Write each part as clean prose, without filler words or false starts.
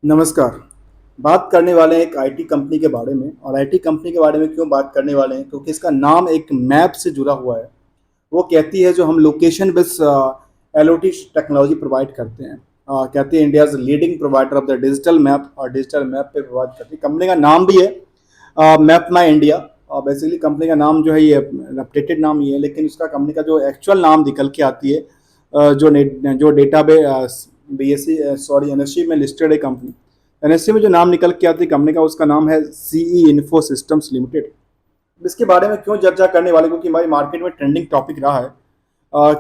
नमस्कार। बात करने वाले हैं एक आईटी कंपनी के बारे में। और आईटी कंपनी के बारे में क्यों बात करने वाले हैं, क्योंकि इसका नाम एक मैप से जुड़ा हुआ है। वो कहती है जो हम location based LOT technology provide करते हैं। कहती है India's leading provider of the digital map, और डिजिटल मैप पे प्रोवाइड करती है। कंपनी का नाम भी है मैप माई इंडिया। और बेसिकली कंपनी का नाम जो है ये अपडेटेड नाम ही है, लेकिन उसका कंपनी का जो एक्चुअल नाम निकल के आती है जो डेटा बीएससी सॉरी एनएससी में लिस्टेड है कंपनी। एनएससी में जो नाम निकल के आती है कंपनी का, उसका नाम है सीई इन्फो सिस्टम्स लिमिटेड। इसके बारे में क्यों चर्चा करने वाले, क्योंकि हमारी मार्केट में ट्रेंडिंग टॉपिक रहा है।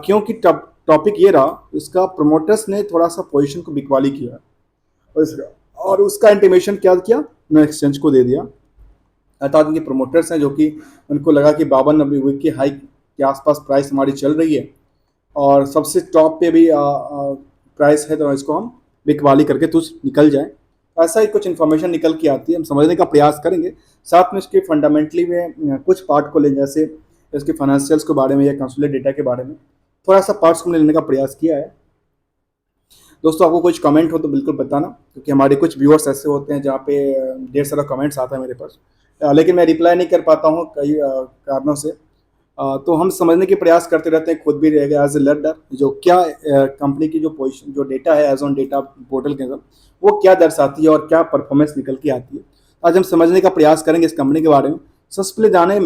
क्योंकि टॉपिक ये रहा, इसका प्रमोटर्स ने थोड़ा सा पोजीशन को बिकवाली किया और उसका इंटीमेशन क्या किया, उन्होंने एक्सचेंज को दे दिया। अर्थात उनके प्रमोटर्स हैं जो कि उनको लगा कि 52-90 वीक की हाई के आसपास प्राइस हमारी चल रही है और सबसे टॉप पे भी प्राइस है, तो इसको हम बिकवाली करके तुझ निकल जाए। ऐसा ही कुछ इन्फॉर्मेशन निकल के आती है, हम समझने का प्रयास करेंगे। साथ में इसके फंडामेंटली में कुछ पार्ट को ले, जैसे इसके फाइनेंशियल्स के बारे में या कंसोलिडेटेड डेटा के बारे में थोड़ा सा पार्ट्स को लेने का प्रयास किया है। दोस्तों, आपको कुछ कमेंट हो तो बिल्कुल बताना, क्योंकि हमारे कुछ व्यूअर्स ऐसे होते हैं जहाँ पे ढेर सारा कमेंट्स आता है मेरे पास, लेकिन मैं रिप्लाई नहीं कर पाता हूँ कई कारणों से। तो हम समझने के प्रयास करते रहते हैं, खुद भी रहेगा एज ए लर्नर, जो क्या कंपनी की जो पोजीशन जो डेटा है एज ऑन डेटा पोर्टल के अंदर वो क्या दर्शाती है और क्या परफॉर्मेंस निकल के आती है। आज हम समझने का प्रयास करेंगे इस कंपनी के बारे में। सबसे पहले जाने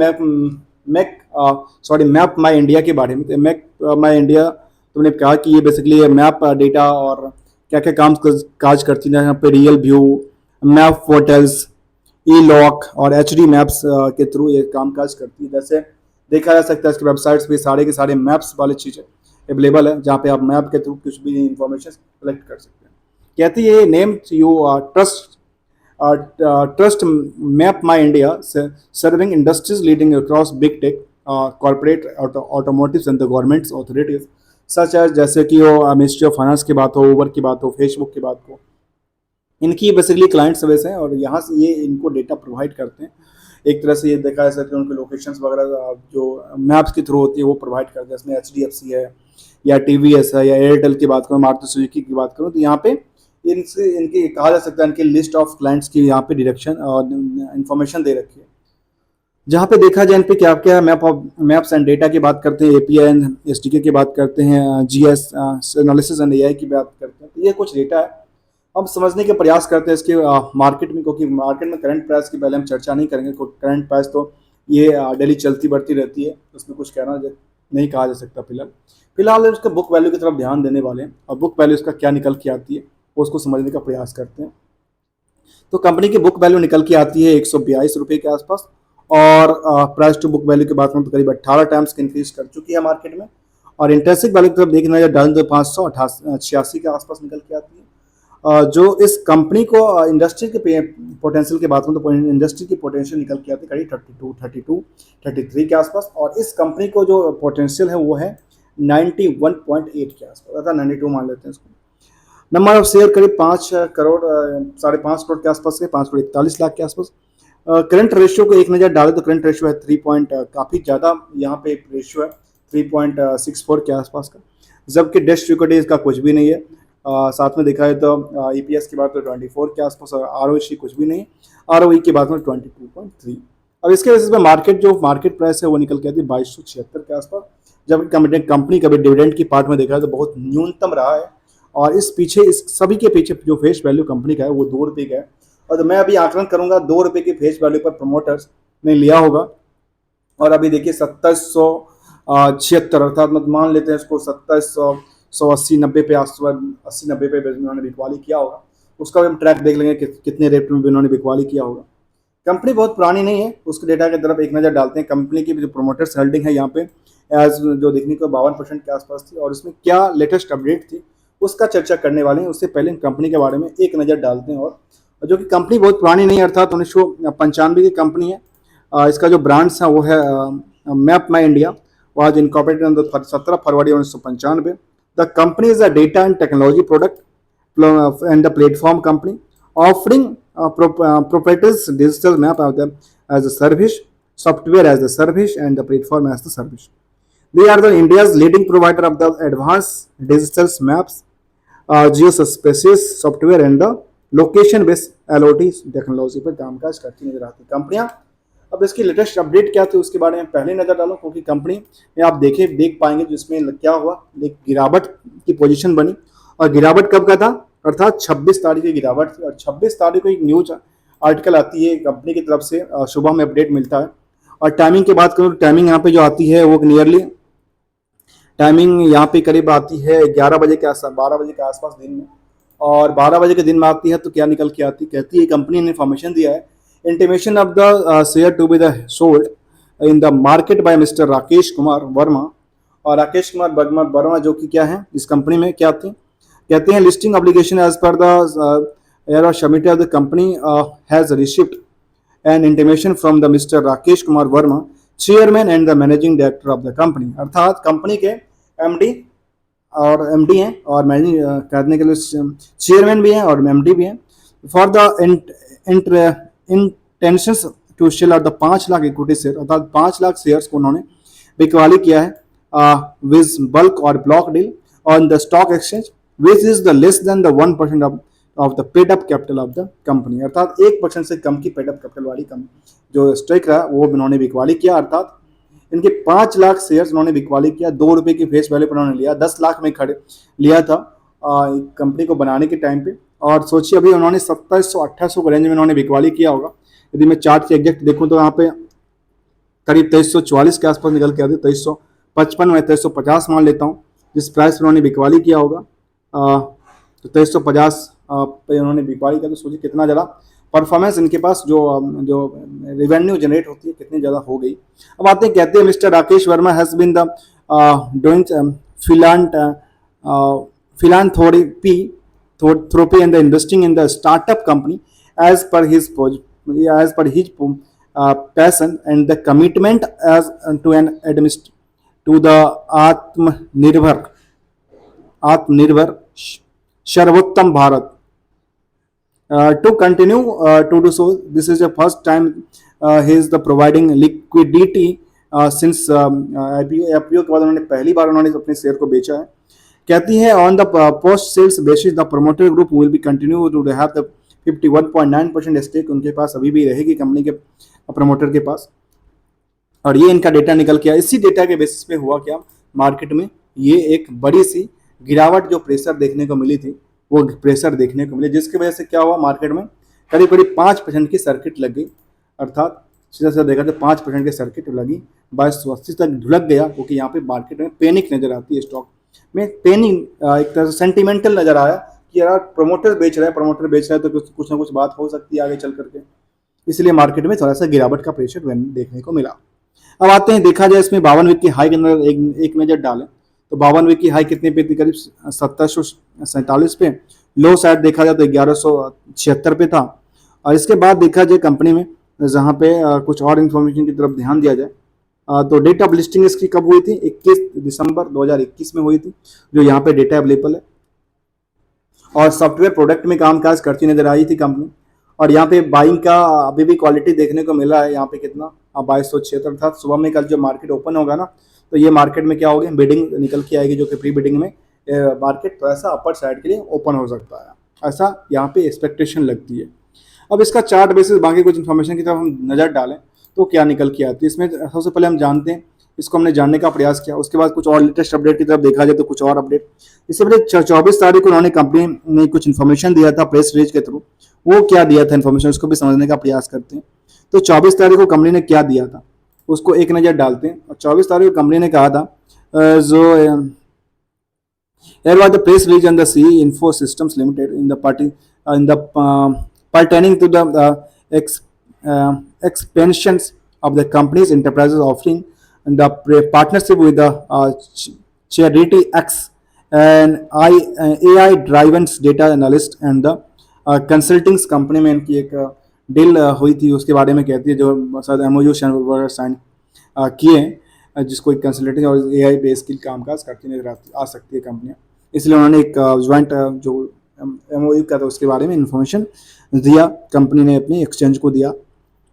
मैप माई इंडिया के बारे में। तो मैप माई इंडिया, तुमने कहा कि ये बेसिकली मैप डेटा और क्या क्या काम काज करती है। यहाँ पे रियल व्यू, मैप पोर्टल्स, ई लॉक और एच डी मैप्स के थ्रू ये काम काज करती है। जैसे देखा जा सकता है इसके वेबसाइट्स पे सारे के सारे मैप्स वाले चीज़ें अवेलेबल है, जहाँ पे आप मैप के थ्रू कुछ भी इंफॉर्मेशन कलेक्ट कर सकते हैं। कहती है name you trust map my India serving industries leading across big tech corporate automotives and the governments authorities such as, जैसे कि वो मिनिस्ट्री ऑफ फाइनेंस की बात हो, ऊबर की बात हो, फेसबुक की बात हो। इनकी बेसिकली क्लाइंट सर्विस है और यहाँ से ये इनको डेटा प्रोवाइड करते हैं। एक तरह से ये देखा जा सकता है उनके लोकेशंस वगैरह जो मैप्स के थ्रू होती है वो प्रोवाइड करते हैं। इसमें एचडीएफसी है या टीवीएस है या एयरटेल की बात करूँ, मारुति सुजुकी की बात करूँ, तो यहाँ पे इनसे इनकी कहा जा सकता है इनकी लिस्ट ऑफ क्लाइंट्स की यहाँ पे डायरेक्शन और इन्फॉर्मेशन दे रखी है। जहाँ पे देखा जाए इन पे क्या क्या मैप्स एंड डेटा की बात करते हैं, एपीआई एंड एसडीके की बात करते हैं, जीएस एनालिसिस एंड एआई की बात करते हैं। तो ये कुछ डेटा है, हम समझने के प्रयास करते हैं इसके मार्केट में, क्योंकि मार्केट में करंट प्राइस की पहले हम चर्चा नहीं करेंगे। करंट प्राइस तो ये डेली चलती बढ़ती रहती है, उसमें कुछ कहना नहीं कहा जा सकता। फिलहाल उसके बुक वैल्यू की तरफ ध्यान देने वाले हैं और बुक वैल्यू इसका क्या निकल के आती है वो उसको समझने का प्रयास करते हैं। तो कंपनी की बुक वैल्यू निकल के आती है 142 रुपये के आसपास, और प्राइस टू बुक वैल्यू की बात करूँ तो करीब 18 टाइम्स की इंक्रीज कर चुकी है मार्केट में। और इंटरेस्टिक वैल्यू की तरफ देखना है डाउन तो 586 के आसपास निकल के आती है। जो इस कंपनी को इंडस्ट्री के पोटेंशियल की बात करूँ तो इंडस्ट्री की पोटेंशियल निकल के आती है करीब 33 के आसपास, और इस कंपनी को जो पोटेंशियल है वो है 91.8 के आसपास, अर्थात 92 मान लेते हैं इसको। नंबर ऑफ शेयर करीब 5 करोड़ 5.5 करोड़ के आसपास है, 5.41 लाख के आसपास। करंट रेशियो को एक नज़र डालें तो करंट रेशियो है 3 काफ़ी ज़्यादा यहाँ पे रेशियो है 3.64 के आसपास का, जबकि डेट टू इक्विटी इसका कुछ भी नहीं है। साथ में देखा जाए तो ईपीएस की बात तो 24 के आसपास, और आरओई कुछ भी नहीं, आरओई की बात में 22.3। अब इसके बेसिस पे मार्केट प्राइस है वो निकल के आती है 2276 के आसपास, जबकि कंपनी का भी डिविडेंड की पार्ट में देखा जाए तो बहुत न्यूनतम रहा है। और इस सभी के पीछे जो फेस वैल्यू कंपनी का है वो 2 रुपये का है। और तो मैं अभी आकलन करूंगा 2 रुपये की फेस वैल्यू पर प्रमोटर्स ने लिया होगा, और अभी देखिए 2776, अर्थात मान लेते हैं इसको 2780-90 पे 80-90 पे उन्होंने बिकवाली किया होगा। उसका भी हम ट्रैक देख लेंगे कितने रेट में भी उन्होंने बिकवाली किया होगा। कंपनी बहुत पुरानी नहीं है, उसके डेटा की तरफ एक नज़र डालते हैं। कंपनी की जो प्रोमोटर्स होल्डिंग है यहाँ पे एज जो देखने को 52% के आसपास थी, और इसमें क्या लेटेस्ट अपडेट थी उसका चर्चा करने वाले हैं। उससे पहले कंपनी के बारे में एक नज़र डालते हैं, और जो कि कंपनी बहुत पुरानी नहीं है, अर्थात 1995 की कंपनी है। इसका जो ब्रांड्स है वो है मैप माई इंडिया, वह incorporated 17 February 1995। The company is a data and technology product and the platform company offering proprietors digital map as a service, software as a service, and the platform as the service. They are the India's leading provider of the advanced digital maps, geospatial software, and the location based LOT technology पर कामकाज करती नजर आती कंपनियां। अब इसकी latest update क्या थी उसके बारे में पहले नजर डालो, क्योंकि कंपनी में आप देख पाएंगे जिसमें क्या हुआ, एक गिरावट की पोजीशन बनी। और गिरावट कब का था, अर्थात 26 तारीख की गिरावट थी। और 26 तारीख को एक न्यूज आर्टिकल आती है कंपनी की तरफ से, सुबह में अपडेट मिलता है। और टाइमिंग की बात करूँ तो टाइमिंग यहाँ पे जो आती है वो नियरली टाइमिंग यहाँ पे करीब आती है 11 बजे के आसपास, 12 बजे के आसपास दिन में। और 12 बजे के दिन में आती है तो क्या निकल के आती, कहती है कंपनी ने इन्फॉर्मेशन दिया है, intimation of the share to be the sold in the market by mister Rakesh Kumar Verma. और राकेश कुमार वर्मा जो कि क्या है इस कंपनी में क्या थी, कहते हैं listing obligation as per the एयर submit of the company has received an intimation from the mister Rakesh Kumar Verma chairman and the managing director of the company. अर्थात कंपनी के एमडी और एमडी हैं और मैनेजिंग करने के लिए चेयरमैन भी हैं और एमडी भी हैं, for the intentions to sell out the 5 lakh equity share, अर्थात 5 लाख शेयर्स को उन्होंने बिकवाली किया है विज बल्क और block deal on the stock exchange which is the less than the 1% of the paid up capital of the company. अर्थात 1% से कम की पेड अप कैपिटल वाली जो स्टेक रहा वो उन्होंने बिकवाली किया। अर्थात इनके 5 लाख शेयर्स उन्होंने बिकवाली किया, 2 रुपए की फेस वैल्यू पर उन्होंने लिया, 10 लाख में खड़े लिया था कंपनी को बनाने के टाइम पे। और सोचिए अभी उन्होंने 2700-2800 के रेंज में उन्होंने बिकवाली किया होगा। यदि मैं चार्ट के एग्जैक्ट देखूं तो यहाँ पे करीब 2344 के आसपास निकल के आते, 2355 में 2350 मान लेता हूँ जिस प्राइस पर उन्होंने बिकवाली किया होगा। तो 2350 पे उन्होंने बिकवाली किया, तो सोचिए कितना ज़्यादा परफॉर्मेंस इनके पास जो रेवेन्यू जनरेट होती है कितनी ज़्यादा हो गई। अब आते हैं, कहते हैं mister Rakesh Verma has been the doing philanthropy and the investing in the startup company as per his passion and the commitment as to to the आत्मनिर्भर सर्वोत्तम Bharat to continue to do so. This is the first time he is the providing liquidity since IPO के बाद उन्होंने पहली बार उन्होंने अपने share को बेचा है। कहती है on the post sales basis the promoter group will be continue to have the 51.9% stake, उनके पास अभी भी रहेगी कंपनी के प्रमोटर के पास। और ये इनका डेटा निकल के आया। इसी डेटा के बेसिस पे हुआ क्या, मार्केट में ये एक बड़ी सी गिरावट जो प्रेशर देखने को मिली थी वो प्रेशर देखने को मिले, जिसकी वजह से क्या हुआ, मार्केट में करीब करीब 5% की सर्किट लग गई। अर्थात सीधा सीधा देखा तो 5% की सर्किट लगी, 2280 तक ढुलक गया, क्योंकि यहाँ पे मार्केट में पैनिक नजर आती है, स्टॉक में पैनिक एक तरह से सेंटिमेंटल नजर आया कि यार प्रमोटर बेच रहा है तो कुछ ना कुछ बात हो सकती है आगे चल करके, इसलिए मार्केट में थोड़ा सा गिरावट का प्रेशर देखने को मिला। अब आते हैं, देखा जाए इसमें 52 वीक की हाई के अंदर एक नजर डालें तो 52 वीक की हाई कितने पे थी, करीब 2747 पे। लो साइड देखा जाए तो 1176 पे था। और इसके बाद देखा जाए कंपनी में जहाँ पे कुछ और इन्फॉर्मेशन की तरफ ध्यान दिया जाए तो डेट ऑफ लिस्टिंग इसकी कब हुई थी, 21 दिसंबर 2021 में हुई थी, जो यहाँ पे डेटा अवेलेबल है। और सॉफ्टवेयर प्रोडक्ट में कामकाज करती नजर आई थी कंपनी। और यहाँ पे बाइंग का अभी भी क्वालिटी देखने को मिला है, यहाँ पे कितना 2276 था। सुबह में कल जो मार्केट ओपन होगा ना तो ये मार्केट में क्या होगी, बिडिंग निकल के आएगी, जो कि प्री बिडिंग में मार्केट थोड़ा सा अपर साइड के लिए ओपन हो सकता है, ऐसा यहाँ पे एक्सपेक्टेशन लगती है। अब इसका चार्ट बेसिस बाकी कुछ इन्फॉर्मेशन की तरफ हम नज़र डालें तो क्या निकल के आती है, इसमें सबसे पहले हम जानते हैं, इसको हमने जानने का प्रयास किया। उसके बाद कुछ और लेटेस्ट अपडेट की तरफ देखा जाए तो कुछ और अपडेट, इससे पहले 24 तारीख को उन्होंने कंपनी ने कुछ इन्फॉर्मेशन दिया था प्रेस रिलीज के थ्रू। वो क्या दिया था इन्फॉर्मेशन, उसको भी समझने का प्रयास करते हैं। तो 24 तारीख को कंपनी ने क्या दिया था उसको एक नज़र डालते हैं। और 24 तारीख को कंपनी ने कहा था जो Here was the press release on the CE Info Systems Limited in the pertaining to the expansions of the company's enterprises offering and the partnership with the Charity X and AI-driven data analyst and the consulting company में इनकी एक deal हुई थी, उसके बारे में कहती है, जो शायद MOU साइन किए, जिसको एक कंसल्टेंट और AI बेस की कामकाज करती नजर आ सकती है कंपनियां। इसलिए उन्होंने एक ज्वाइंट जो MOU का था उसके बारे में इंफॉर्मेशन दिया, कंपनी ने अपनी एक्सचेंज को दिया।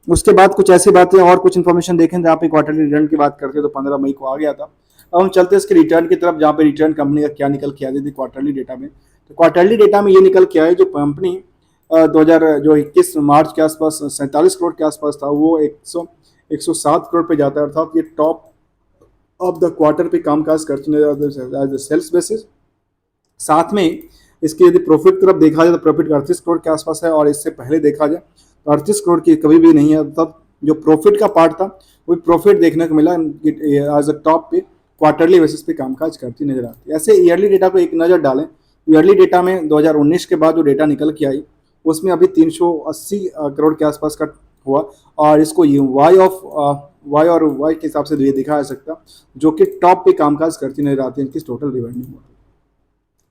उसके बाद कुछ ऐसी बातें और कुछ इन्फॉर्मेशन देखें जहाँ पे क्वार्टरली रिटर्न की बात करते हैं तो 15 मई को आ गया था। अब हम चलते हैं इसके रिटर्न की तरफ, जहाँ पे रिटर्न कंपनी का क्या निकल के आ गई थी क्वार्टरली डेटा में। तो क्वार्टरली डेटा में ये निकल के आया जो कंपनी 2000 जो 21 मार्च के आसपास 47 करोड़ के आसपास था, वो 107 करोड़ पे जाता है, अर्थात ये टॉप ऑफ द क्वार्टर पे कामकाज करती है एज सेल्स बेसिस। साथ में इसके यदि प्रॉफिट की तरफ देखा जाए तो प्रॉफिट 38 करोड़ के आसपास है, और इससे पहले देखा जाए तो 38 करोड़ की कभी भी नहीं है। तब जो प्रॉफिट का पार्ट था वो प्रॉफिट देखने को मिला एज अ टॉप पे क्वार्टरली बेसिस पे कामकाज करती नजर आती है। ऐसे ईयरली डेटा को एक नज़र डालें, ईयरली डेटा में 2019 के बाद जो डेटा निकल के आई उसमें अभी 380 करोड़ के आसपास का हुआ, और इसको वाई के हिसाब से ये देखा जा सकता, जो कि टॉप पे कामकाज करती नजर आती है इनकी टोटल रेवेन्यू।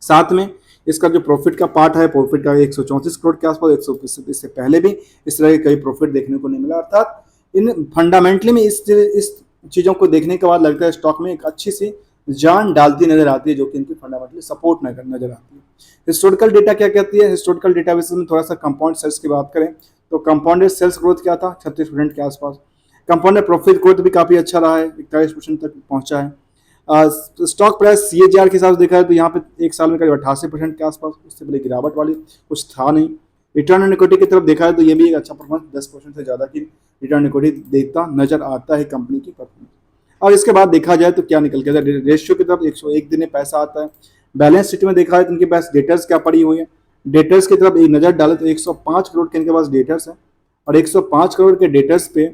साथ में इसका जो प्रॉफिट का पार्ट है, प्रॉफिट का 134 करोड़ के आसपास, 120, इससे पहले भी इस तरह के कई प्रॉफिट देखने को नहीं मिला। अर्थात इन फंडामेंटली में इस चीज़ों को देखने के बाद लगता है स्टॉक में एक अच्छी सी जान डालती नजर आती है, जो कि इनकी फंडामेंटली सपोर्ट नजर आती है। हिस्टोरिकल डेटा क्या कहती है? हिस्टोरिकल डेटा बेसिस में थोड़ा सा कंपाउंड सेल्स की बात करें तो कंपाउंडेड सेल्स ग्रोथ क्या था? 36% के आसपास। कंपाउंडेड प्रॉफिट ग्रोथ भी काफ़ी अच्छा रहा है, 41% तक पहुंचा है। स्टॉक प्राइस CAGR के हिसाब से देखा है तो यहाँ पे एक साल में करीब 88% के आसपास, उससे बड़ी गिरावट वाली कुछ था नहीं। रिटर्न ऑन इक्विटी की तरफ देखा है तो ये भी एक अच्छा परफॉर्मेंस, 10% से ज़्यादा की रिटर्न इक्विटी देता नजर आता है कंपनी की परफॉर्मेंस। और इसके बाद देखा जाए तो क्या निकल के आता है? रेशियो की तरफ 101 दिन में पैसा आता है। बैलेंस शीट में देखा है तो इनके पास डेटर्स क्या पड़ी हुई है, डेटर्स की तरफ एक नज़र डाले तो 105 करोड़ के इनके पास डेटर्स है, और 105 करोड़ के डेटर्स पे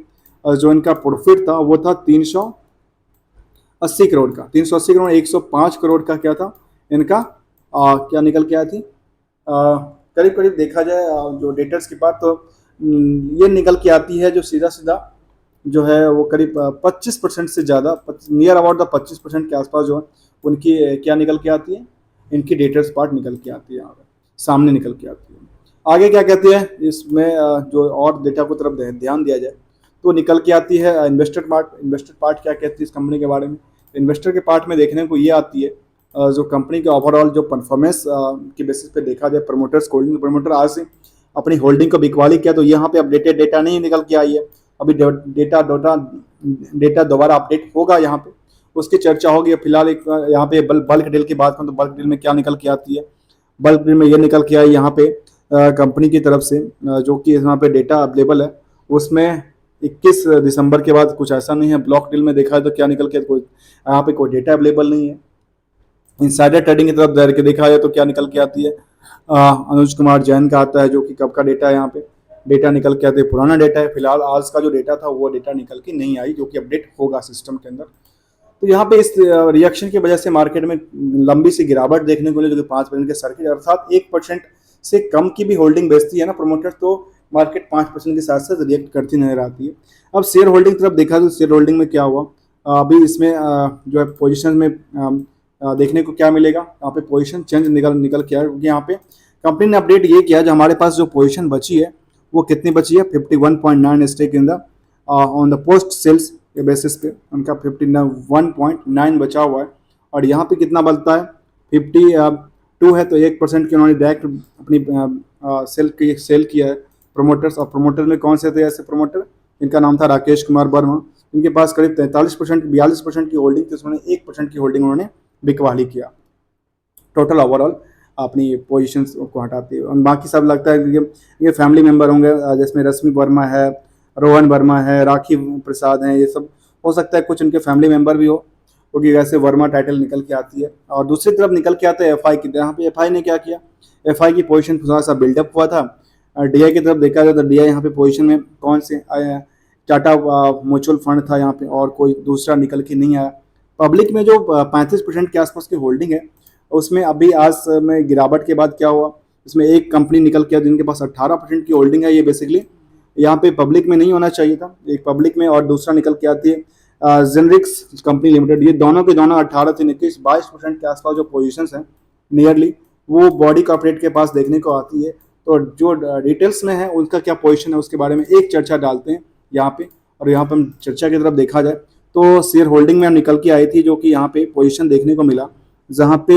जो इनका प्रॉफिट था वो था 380 करोड़ का। 380 करोड़ 105 करोड़ का क्या था इनका, क्या निकल के आई थी? करीब करीब देखा जाए जो डेटर्स की बात तो ये निकल के आती है, जो सीधा सीधा जो है वो करीब 25% से ज़्यादा, नियर अबाउट द 25% के आसपास जो है उनकी क्या निकल के आती है, इनकी डेटर्स पार्ट निकल के आती है, यहाँ पर सामने निकल के आती है। आगे क्या कहते हैं इसमें जो और डेटा को तरफ ध्यान दिया जाए तो निकल के आती है इन्वेस्टर पार्ट। इन्वेस्टर पार्ट क्या कहती है इस कंपनी के बारे में? इन्वेस्टर के पार्ट में देखने को ये आती है जो कंपनी के ओवरऑल जो परफॉर्मेंस के बेसिस पे देखा जाए, प्रमोटर्स होल्डिंग, प्रमोटर आज से अपनी होल्डिंग को बिकवाली किया तो यहाँ पे अपडेटेड डेटा नहीं निकल के आई है, अभी डेटा दोबारा अपडेट होगा, यहाँ पे उसकी चर्चा होगी। फिलहाल एक यहाँ पे बल्क डील की बात करूँ तो बल्क डील में क्या निकल के आती है? बल्क डील में ये निकल के आई यहाँ पे कंपनी की तरफ से जो कि यहाँ पे डेटा अवेलेबल है उसमें 21 दिसंबर के बाद कुछ ऐसा नहीं है। ब्लॉक डील में देखा है तो क्या निकल के कोई यहाँ पे कोई डेटा अवेलेबल नहीं है। इनसाइडर ट्रेडिंग की तरफ देखा जाए तो क्या निकल के आती है? अनुज कुमार जैन का आता है, जो कि कब का डेटा है, यहाँ पे डेटा निकल के आते हैं, पुराना डेटा है। फिलहाल आज का जो डेटा था वो डेटा निकल के नहीं आई, जो कि अपडेट होगा सिस्टम के अंदर। तो यहाँ पे इस रिएक्शन की वजह से मार्केट में लंबी सी गिरावट देखने को मिली, जो कि 5% के सर्किट, अर्थात 1% से कम की भी होल्डिंग बेचती है ना प्रमोटर तो मार्केट 5% के साथ साथ रिएक्ट करती नजर आती है। अब शेयर होल्डिंग तरफ देखा तो शेयर होल्डिंग में क्या हुआ, अभी इसमें जो है पोजीशन में देखने को क्या मिलेगा, यहाँ पे पोजीशन चेंज निकल के आया, क्योंकि यहाँ पे कंपनी ने अपडेट ये किया जो हमारे पास जो पोजीशन बची है वो कितनी बची है, 51.9 stake in the on the post sales के बेसिस पे उनका 51.9 बचा हुआ है, और यहाँ पे कितना बचता है 52 है, तो 1% की उन्होंने डायरेक्ट अपनी सेल किया है प्रोमोटर्स। और प्रोमोटर में कौन से थे ऐसे प्रोमोटर? इनका नाम था राकेश कुमार वर्मा, इनके पास करीब 42% की होल्डिंग थी, उसमें 1% की होल्डिंग उन्होंने बिकवाली किया टोटल ओवरऑल अपनी पोजीशंस को हटाते हैं। और बाकी सब लगता है कि ये फैमिली मेंबर होंगे, जिसमें रश्मि वर्मा है, रोहन वर्मा है, राखी प्रसाद हैं, ये सब हो सकता है कुछ उनके फैमिली मेंबर भी हो, क्योंकि वैसे वर्मा टाइटल निकल के आती है। और दूसरी तरफ निकल के आता है एफआई की, यहाँ पे एफआई ने क्या किया, एफआई की पोजीशन थोड़ा सा बिल्डअप हुआ था। डीआई की तरफ देखा जाए तो डीआई यहाँ पे पोजीशन में कौन से टाटा म्यूचुअल फंड था यहाँ पे, और कोई दूसरा निकल के नहीं आया। पब्लिक में जो 35% के आसपास की होल्डिंग है उसमें अभी आज में गिरावट के बाद क्या हुआ, इसमें एक कंपनी निकल के जिनके पास 18% की होल्डिंग है, ये बेसिकली यहाँ पे पब्लिक में नहीं होना चाहिए था, एक पब्लिक में और दूसरा निकल के आती है जेनरिक्स कंपनी लिमिटेड। ये दोनों के दोनों 18 से 22% के आसपास जो पोजीशंस हैं नियरली वो बॉडी कॉर्पोरेट के पास देखने को आती है। तो जो डिटेल्स में है उनका क्या पोजीशन है उसके बारे में एक चर्चा डालते हैं यहाँ पे। और यहाँ पे हम चर्चा की तरफ देखा जाए तो शेयर होल्डिंग में हम निकल के आई थी, जो कि यहाँ पे पोजीशन देखने को मिला जहाँ पे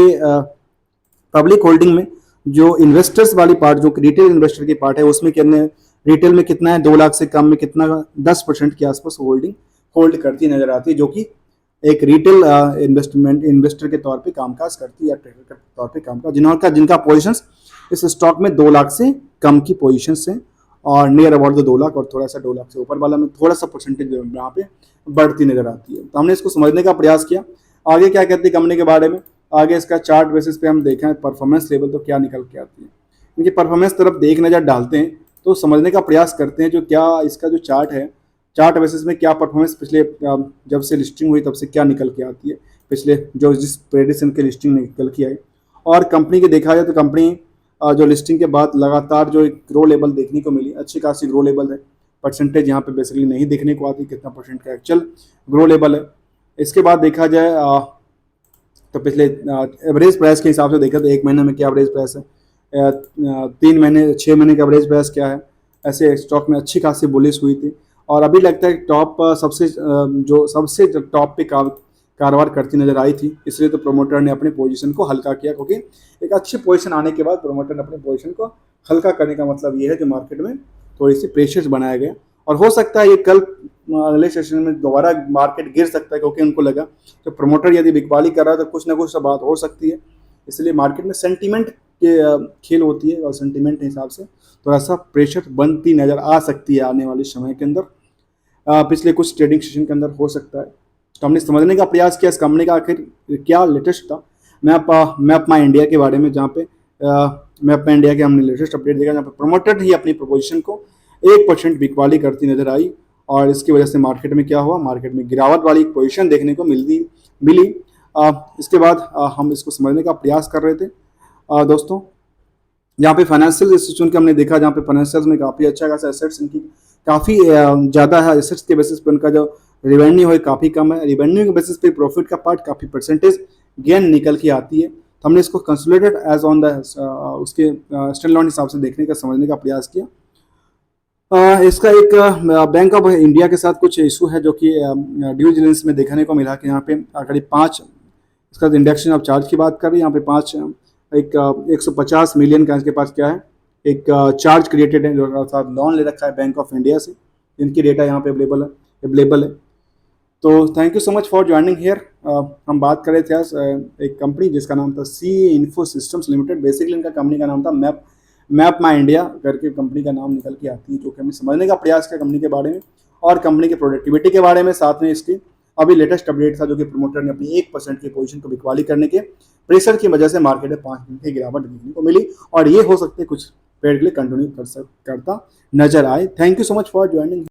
पब्लिक होल्डिंग में जो इन्वेस्टर्स वाली पार्ट, जो रिटेल इन्वेस्टर की पार्ट है, उसमें कितने रिटेल में कितना है, 2 लाख से कम में कितना 10% के आसपास होल्डिंग होल्ड करती नजर आती है, जो कि एक रिटेल इन्वेस्टर के तौर पे कामकाज करती है या ट्रेडर के तौर पे कामकाज, जिनका पोजीशंस इस स्टॉक में 2 लाख से कम की पोजीशंस हैं और नियर अबाउट 2 लाख और थोड़ा सा 2 लाख से ऊपर वाला में थोड़ा सा परसेंटेज यहाँ पे बढ़ती नजर आती है। तो हमने इसको समझने का प्रयास किया। आगे क्या कहती है कंपनी के बारे में, आगे इसका चार्ट बेसिस पे हम देखें परफॉर्मेंस लेवल तो क्या निकल के आती है, क्योंकि परफॉर्मेंस तरफ देख नज़र डालते हैं तो समझने का प्रयास करते हैं जो क्या इसका जो चार्ट है, चार्ट बेसिस में क्या परफॉर्मेंस पिछले जब से लिस्टिंग हुई तब से क्या निकल के आती है, पिछले जो जिस प्रेडिक्शन की लिस्टिंग निकल के आई। और कंपनी के देखा जाए तो कंपनी जो लिस्टिंग के बाद लगातार जो एक ग्रो लेवल देखने को मिली, अच्छी खासी ग्रो लेवल है। परसेंटेज यहाँ पे बेसिकली नहीं देखने को आती कितना परसेंट का एक्चुअल ग्रो लेवल है। इसके बाद देखा जाए तो पिछले एवरेज प्राइस के हिसाब से देखा तो 1 महीने में क्या एवरेज प्राइस है, 3 महीने 6 महीने का एवरेज प्राइस क्या है, ऐसे स्टॉक में अच्छी खासी बुलिश हुई थी। और अभी लगता है टॉप सबसे टॉप पे कारोबार करती नजर आई थी, इसलिए तो प्रोमोटर ने अपने पोजीशन को हल्का किया, क्योंकि एक अच्छी पोजीशन आने के बाद प्रोमोटर ने अपने पोजीशन को हल्का करने का मतलब ये है कि मार्केट में थोड़ी सी प्रेशर्स बनाया गया। और हो सकता है ये कल अगले सेशन में दोबारा मार्केट गिर सकता है, क्योंकि उनको लगा कि प्रमोटर यदि बिकवाली कर रहा है तो कुछ ना कुछ बात हो सकती है। इसलिए मार्केट में सेंटीमेंट के खेल होती है और सेंटीमेंट के हिसाब से थोड़ा सा प्रेशर बनती नज़र आ सकती है आने वाले समय के अंदर, पिछले कुछ ट्रेडिंग सेशन के अंदर हो सकता है। तो हमने समझने का प्रयास किया इस कंपनी का आखिर क्या लेटेस्ट था। मैप माई इंडिया के बारे में, जहाँ पे मैप माई इंडिया के हमने लेटेस्ट अपडेट देखा, जहाँ पे प्रमोटर ही अपनी प्रपोजिशन को 1% बिकवाली करती नजर आई और इसकी वजह से मार्केट में क्या हुआ, मार्केट में गिरावट वाली पोजीशन देखने को मिली। इसके बाद हम इसको समझने का प्रयास कर रहे थे दोस्तों। यहाँ पे फाइनेंशियल इंस्टीट्यूशन के हमने देखा, जहाँ पे फाइनेंशियल में काफ़ी अच्छा खासा एसेट्स इनकी काफ़ी ज़्यादा है। एसेट्स के बेसिस पे उनका जो रेवेन्यू है काफ़ी कम है, रेवेन्यू के बेसिस पे प्रॉफिट का पार्ट काफ़ी परसेंटेज गेन निकल के आती है। तो हमने इसको कंसोलिडेटेड एज ऑन द उसके स्टैंड अलॉन हिसाब से देखने का समझने का प्रयास किया। इसका एक बैंक ऑफ इंडिया के साथ कुछ इशू है जो कि ड्यू डिलिजेंस में देखने को मिला कि यहाँ पे करीब 5 इसका इंडक्शन ऑफ चार्ज की बात कर रही है, यहाँ पे 5 150 मिलियन का इसके पास क्या है एक चार्ज क्रिएटेड है, जो साथ लोन ले रखा है बैंक ऑफ इंडिया से, इनकी डेटा यहाँ पे अवेलेबल है। तो thank you so much for joining here. हम बात कर रहे थे आज एक कंपनी जिसका नाम था CA info systems limited. Basically इनका कंपनी का नाम था मैप माई इंडिया करके कंपनी का नाम निकल के आती है, जो कि हमें समझने का प्रयास किया कंपनी के बारे में और कंपनी की प्रोडक्टिविटी के बारे में। साथ में इसकी अभी लेटेस्ट अपडेट था जो कि प्रमोटर ने अपनी 1% की पोजीशन को बिकवाली करने के प्रेशर की वजह से मार्केट में 5% की गिरावट देखने को मिली और ये हो सकते कुछ पीरियड के लिए कंटिन्यू करता नजर आए। Thank you so much for joining.